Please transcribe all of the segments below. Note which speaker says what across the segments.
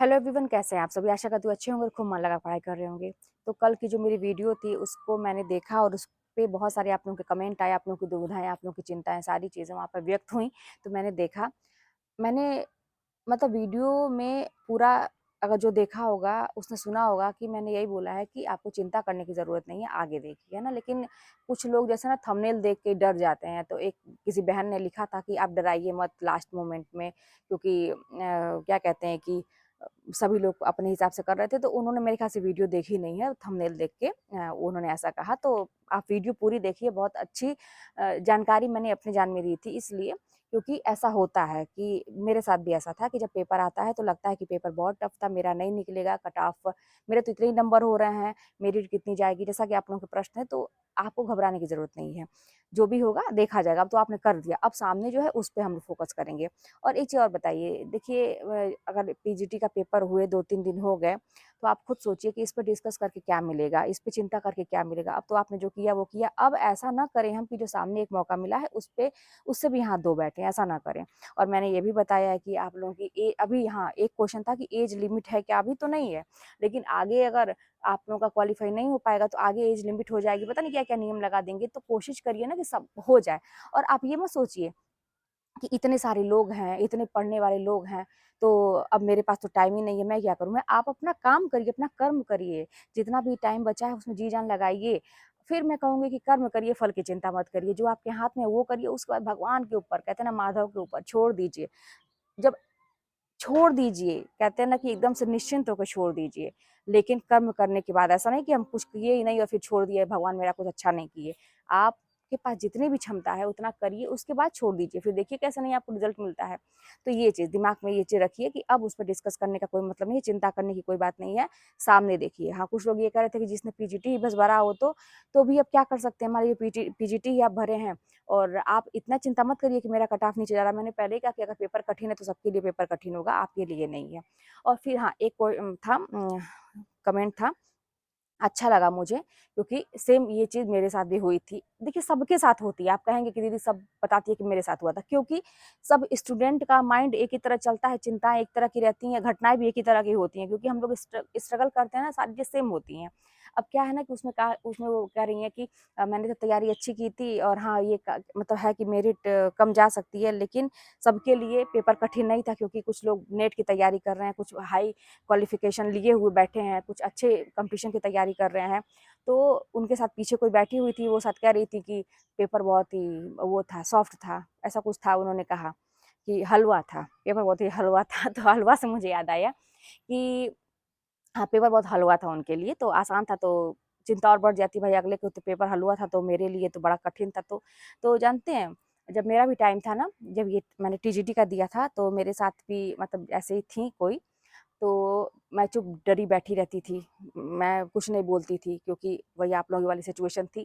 Speaker 1: Hello everyone, कैसे हैं आप सभी? आशा करती हूँ अच्छे होंगे और खूब मन लगा पढ़ाई कर रहे होंगे। तो कल की जो मेरी वीडियो थी उसको मैंने देखा और उस पे बहुत सारे आप लोगों के कमेंट आए, आप लोगों की दुविधाएँ, आप लोगों की चिंताएँ, सारी चीज़ें वहाँ पर व्यक्त हुई। तो मैंने देखा, मैंने मतलब वीडियो में पूरा अगर जो देखा होगा उसने सुना होगा कि मैंने यही बोला है कि आपको चिंता करने की ज़रूरत नहीं है, आगे देखिए, है ना? लेकिन कुछ लोग जैसे ना थंबनेल देख के डर जाते हैं। तो एक किसी बहन ने लिखा था कि आप डराइए मत लास्ट मोमेंट में, क्योंकि क्या कहते हैं कि सभी लोग अपने हिसाब से कर रहे थे। तो उन्होंने मेरे ख़्याल से वीडियो देखी नहीं है, थंबनेल देख के उन्होंने ऐसा कहा। तो आप वीडियो पूरी देखिए, बहुत अच्छी जानकारी मैंने अपनी जान में दी थी इसलिए, क्योंकि ऐसा होता है कि मेरे साथ भी ऐसा था कि जब पेपर आता है तो लगता है कि पेपर बहुत टफ था, मेरा नहीं निकलेगा, कट ऑफ मेरे तो इतने ही नंबर हो रहे हैं, मेरिट कितनी जाएगी, जैसा कि आप लोगों के प्रश्न है। तो आपको घबराने की ज़रूरत नहीं है, जो भी होगा देखा जाएगा। अब तो आपने कर दिया, अब सामने जो है उस पे हम फोकस करेंगे। और एक चीज़ और बताइए, देखिए अगर पीजीटी का पेपर हुए 2-3 दिन हो गए, तो आप खुद सोचिए कि इस पे डिस्कस करके क्या मिलेगा, इस पे चिंता करके क्या मिलेगा। अब तो आपने जो किया वो किया, अब ऐसा ना करें हम कि जो सामने एक मौका मिला है उस पे उससे भी हाथ धो बैठें, ऐसा ना करें। और मैंने ये भी बताया है कि आप लोगों की अभी यहाँ एक क्वेश्चन था कि एज लिमिट है क्या? अभी तो नहीं है, लेकिन आगे अगर आप लोगों का क्वालीफाई नहीं हो पाएगा तो आगे एज लिमिट हो जाएगी, पता नहीं क्या-क्या नियम लगा देंगे। तो कोशिश करिए ना कि सब हो जाए। और आप ये मत सोचिए कि इतने सारे लोग हैं, इतने पढ़ने वाले लोग हैं, तो अब मेरे पास तो टाइम ही नहीं है, मैं क्या करूँ? मैं आप अपना काम करिए, अपना कर्म करिए, जितना भी टाइम बचा है उसमें जी-जान लगाइए। फिर मैं कहूँगी कि कर्म करिए, फल की चिंता मत करिए, जो आपके हाथ में है वो करिए, उसके बाद भगवान के ऊपर, कहते हैं ना माधव के ऊपर छोड़ दीजिए। जब छोड़ दीजिए, कहते हैं ना कि एकदम से निश्चिंत होकर छोड़ दीजिए, लेकिन कर्म करने के बाद ऐसा नहीं कि हम कुछ किए ही नहीं और फिर छोड़ दिए, भगवान मेरा कुछ अच्छा नहीं किए। आपके पास जितनी भी क्षमता है उतना करिए, उसके बाद छोड़ दीजिए, फिर देखिए कैसा नहीं आपको रिज़ल्ट मिलता है। तो ये चीज़ दिमाग में ये चीज़ रखिए कि अब उस पे डिस्कस करने का कोई मतलब नहीं है, चिंता करने की कोई बात नहीं है, सामने देखिए। हाँ, कुछ लोग ये कह रहे थे कि जिसने पीजीटी ही बस भरा हो तो भी अब क्या कर सकते हैं, मान लीजिए पीजीटी ही आप भरे हैं और आप इतना चिंता मत करिए कि मेरा कट ऑफ नीचे जा रहा है। मैंने पहले ही कहा कि अगर पेपर कठिन है तो सबके लिए पेपर कठिन होगा, आपके लिए नहीं है। और फिर हाँ, एक था कमेंट था, अच्छा लगा मुझे, क्योंकि सेम ये चीज़ मेरे साथ भी हुई थी। देखिए सबके साथ होती है, आप कहेंगे कि दीदी सब बताती है कि मेरे साथ हुआ था, क्योंकि सब स्टूडेंट का माइंड एक ही तरह चलता है, चिंताएँ एक तरह की रहती हैं, घटनाएँ भी एक ही तरह की होती हैं, क्योंकि हम लोग स्ट्रगल करते हैं ना, सारी चीज़ सेम होती हैं। अब क्या है ना कि उसमें वो कह रही हैं कि मैंने तो तैयारी अच्छी की थी और हाँ, ये मतलब है कि मेरिट कम जा सकती है, लेकिन सबके लिए पेपर कठिन नहीं था, क्योंकि कुछ लोग नेट की तैयारी कर रहे हैं, कुछ हाई क्वालिफ़िकेशन लिए हुए बैठे हैं, कुछ अच्छे कॉम्पिटिशन की तैयारी कर रहे हैं। तो उनके साथ पीछे कोई बैठी हुई थी, वो साथ कह रही थी कि पेपर बहुत ही वो था, सॉफ्ट था, ऐसा कुछ था उन्होंने कहा कि हलवा था, पेपर बहुत ही हलवा था। तो हलवा से मुझे याद आया कि हाँ, पेपर बहुत हलवा था उनके लिए, तो आसान था तो चिंता और बढ़ जाती, भाई अगले को तो पेपर हलवा था तो मेरे लिए तो बड़ा कठिन था। तो जानते हैं, जब मेरा भी टाइम था ना, जब ये मैंने टीजीटी का दिया था तो मेरे साथ भी मतलब ऐसे ही थी कोई, तो मैं चुप डरी बैठी रहती थी। मैं कुछ नहीं बोलती थी, क्योंकि वही आप लोगों वाली सिचुएशन थी।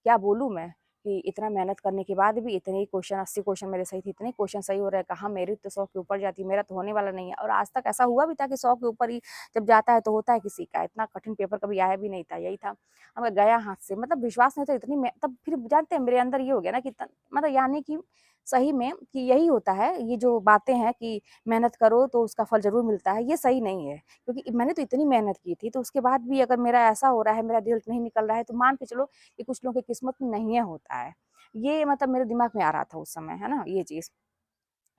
Speaker 1: क्या बोलूँ मैं कि इतना मेहनत करने के बाद भी इतने ही क्वेश्चन, 80 क्वेश्चन मेरे सही थे, इतने क्वेश्चन सही हो रहे हैं, कहाँ मेरिट तो 100 के ऊपर जाती, मेरा तो होने वाला नहीं है। और आज तक ऐसा हुआ भी था कि 100 के ऊपर ही जब जाता है तो होता है किसी का, इतना कठिन पेपर कभी आया भी नहीं था, यही था। अब गया हाथ से, मतलब विश्वास नहीं था, इतनी मैं तब फिर जानते हैं मेरे अंदर ये हो गया ना कि मतलब यानी कि सही में कि यही होता है, ये जो बातें हैं कि मेहनत करो तो उसका फल ज़रूर मिलता है, ये सही नहीं है। क्योंकि मैंने तो इतनी मेहनत की थी, तो उसके बाद भी अगर मेरा ऐसा हो रहा है, मेरा रिज़ल्ट नहीं निकल रहा है, तो मान के चलो कि कुछ लोगों की किस्मत में नहीं है होता है। ये मतलब मेरे दिमाग में आ रहा था उस समय, है ना, ये चीज़।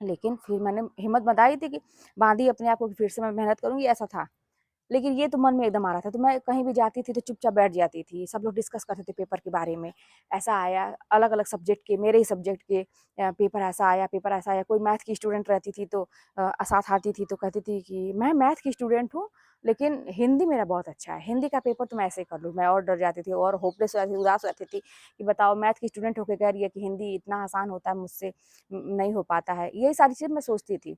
Speaker 1: लेकिन फिर मैंने हिम्मत बँधाई थी कि बाँधी अपने आप को कि फिर से मैं मेहनत करूँगी, ऐसा था। लेकिन ये तो मन में एकदम आ रहा था, तो मैं कहीं भी जाती थी तो चुपचाप बैठ जाती थी। सब लोग डिस्कस करते थे पेपर के बारे में। ऐसा आया, अलग-अलग सब्जेक्ट के, मेरे ही सब्जेक्ट के पेपर ऐसा आया। कोई मैथ की स्टूडेंट रहती थी तो साथ आती थी तो कहती थी कि मैं मैथ की स्टूडेंट हूँ, लेकिन हिंदी मेरा बहुत अच्छा है। हिंदी का पेपर तो मैं ऐसे ही कर लूँ। मैं और डर जाती थी और होपलेस हो जाती थी, उदास हो जाती थी कि बताओ मैथ की स्टूडेंट होके कह रही है कि हिंदी इतना आसान होता है, मुझसे नहीं हो पाता है। यही सारी चीज़ मैं सोचती थी।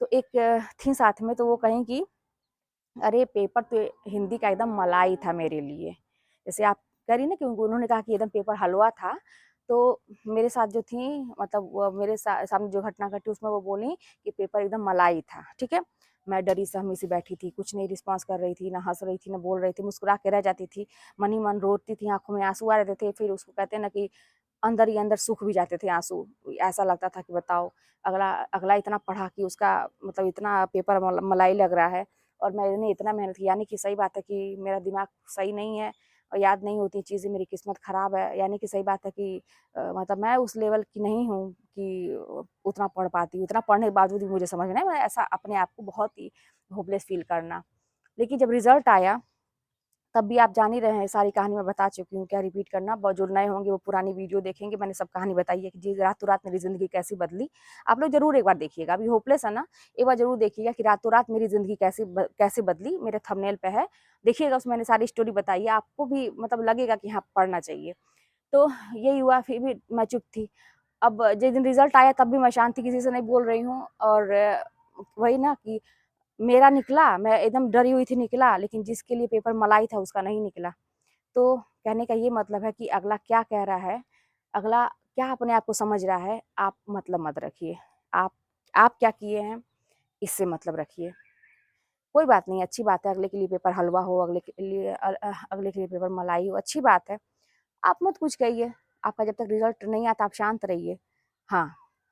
Speaker 1: तो एक थी साथ में, तो वो कहीं कि अरे! पेपर तो हिंदी का एकदम मलाई था मेरे लिए। जैसे आप कह रही ना कि उन्होंने कहा कि एकदम पेपर हलवा था, तो मेरे साथ जो थी, मतलब वो मेरे सामने जो घटना घटी उसमें वो बोली कि पेपर एकदम मलाई था, ठीक है? मैं डरी सहमी सी बैठी थी, कुछ नहीं रिस्पॉन्स कर रही थी, ना हँस रही थी, ना बोल रही थी, मुस्कुरा के रह जाती थी। मन ही मन रोती थी, आँखों में आँसू आ रहे थे, फिर उसको कहते हैं ना कि अंदर ही अंदर सूख भी जाते थे आँसू। ऐसा लगता था कि बताओ, अगला अगला इतना पढ़ा कि उसका मतलब इतना पेपर मलाई लग रहा है और मैंने इतना मेहनत की, यानी कि सही बात है कि मेरा दिमाग सही नहीं है और याद नहीं होती चीज़ें, मेरी किस्मत ख़राब है, यानी कि सही बात है कि मतलब मैं उस लेवल की नहीं हूँ कि उतना पढ़ पाती हूँ। इतना पढ़ने के बावजूद भी मुझे समझ में नहीं, मैं ऐसा अपने आप को बहुत ही होपलेस फ़ील करना। लेकिन जब रिज़ल्ट आया, तब भी आप जान ही रहे हैं, सारी कहानी मैं बता चुकी हूँ, क्या रिपीट करना। जो नए होंगे वो पुरानी वीडियो देखेंगे, मैंने सब कहानी बताई है कि जी रातों-रात मेरी ज़िंदगी कैसे बदली। आप लोग ज़रूर एक बार देखिएगा, अभी होपलेस है ना, एक बार ज़रूर देखिएगा कि रातों-रात मेरी ज़िंदगी कैसे बदली, मेरे थंबनेल पे है। देखिएगा, उसमें मैंने सारी स्टोरी बताई है, आपको भी मतलब लगेगा कि हाँ, पढ़ना चाहिए। तो यही हुआ, फिर भी मैं चुप थी। अब जिस दिन रिज़ल्ट आया तब भी मैं शांत थी, किसी से नहीं बोल रही हूँ और वही ना कि मेरा निकला, मैं एकदम डरी हुई थी निकला, लेकिन जिसके लिए पेपर मलाई था उसका नहीं निकला। तो कहने का ये मतलब है कि अगला क्या कह रहा है, अगला क्या अपने आप को समझ रहा है, आप मतलब मत रखिए। आप आप क्या किए हैं, इससे मतलब रखिए। कोई बात नहीं, अच्छी बात है, अगले के लिए पेपर हलवा हो, अगले के लिए पेपर मलाई हो, अच्छी बात है। आप मत कुछ कहिए, आपका जब तक रिज़ल्ट नहीं आता आप शांत रहिए। हाँ,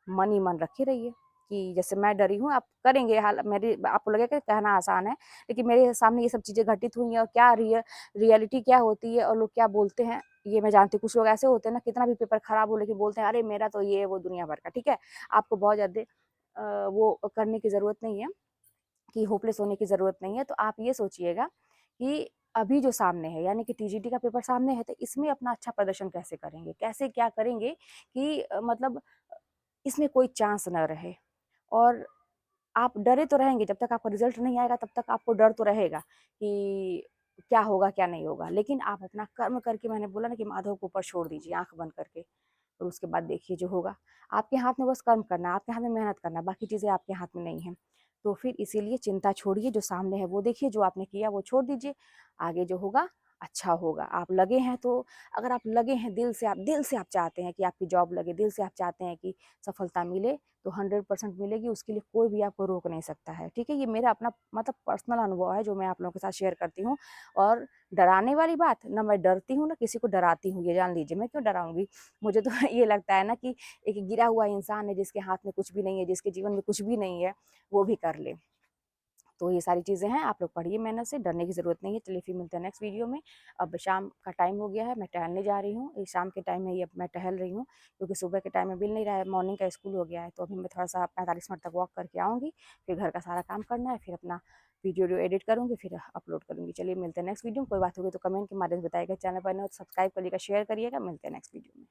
Speaker 1: मन ही मन रखे रहिए कि जैसे मैं डरी हूँ, आप करेंगे हाल मेरी आपको लगेगा कि कहना आसान है, लेकिन मेरे सामने ये सब चीज़ें घटित हुई हैं और क्या रियलिटी क्या होती है और लोग क्या बोलते हैं, ये मैं जानती हूँ। कुछ लोग ऐसे होते हैं ना, कितना भी पेपर खराब हो लेकिन बोलते हैं, "अरे! मेरा तो ये है, वो दुनिया भर का।" ठीक है? आपको बहुत ज़्यादा वो करने की ज़रूरत नहीं है कि होपलेस होने की ज़रूरत नहीं है। तो आप ये सोचिएगा कि अभी जो सामने है, यानी कि टीजीटी का पेपर सामने है, तो इसमें अपना अच्छा प्रदर्शन कैसे करेंगे? कैसे क्या करेंगे कि मतलब इसमें कोई चांस ना रहे। और आप डरे तो रहेंगे, जब तक आपका रिज़ल्ट नहीं आएगा तब तक आपको डर तो रहेगा कि क्या होगा, क्या नहीं होगा। लेकिन आप अपना कर्म करके, मैंने बोला ना कि माधव को ऊपर छोड़ दीजिए आँख बंद करके, और उसके बाद देखिए जो होगा। आपके हाथ में बस कर्म करना है, आपके हाथ में मेहनत करना है, बाकी चीज़ें आपके हाथ में नहीं हैं। तो फिर इसीलिए चिंता छोड़िए, जो सामने है वो देखिए, जो आपने किया वो छोड़ दीजिए, आगे जो होगा अच्छा होगा। आप लगे हैं तो, अगर आप लगे हैं दिल से आप चाहते हैं कि आपकी जॉब लगे, दिल से आप चाहते हैं कि सफलता मिले, तो 100% मिलेगी, उसके लिए कोई भी आपको रोक नहीं सकता है, ठीक है? ये मेरा अपना मतलब पर्सनल अनुभव है जो मैं आप लोगों के साथ शेयर करती हूँ। और डराने वाली बात, ना मैं डरती हूँ, ना किसी को डराती हूँ, ये जान लीजिए। मैं क्यों डराऊँगी? मुझे तो ये लगता है ना कि एक गिरा हुआ इंसान है जिसके हाथ में कुछ भी नहीं है, जिसके जीवन में कुछ भी नहीं है, वो भी कर ले। तो ये सारी चीज़ें हैं, आप लोग पढ़िए मेहनत से, डरने की ज़रूरत नहीं है। चलिए फिर मिलते हैं नेक्स्ट वीडियो में। अब शाम का टाइम हो गया है, मैं टहलने जा रही हूँ। ये शाम के टाइम में ही अब मैं टहल रही हूँ, क्योंकि सुबह के टाइम में मिल नहीं रहा है, मॉर्निंग का स्कूल हो गया है। तो अभी मैं थोड़ा-सा 45 मिनट तक वॉक करके आऊँगी, फिर घर का सारा काम करना है, फिर अपना वीडियो एडिट करूँगी, फिर अपलोड करूँगी। चलिए मिलते हैं नेक्स्ट वीडियो में। कोई बात होगी तो कमेंट के माध्यम से बताइएगा। चैनल पर नए हो तो सब्सक्राइब करिएगा, शेयर करिएगा। मिलते हैं नेक्स्ट वीडियो में।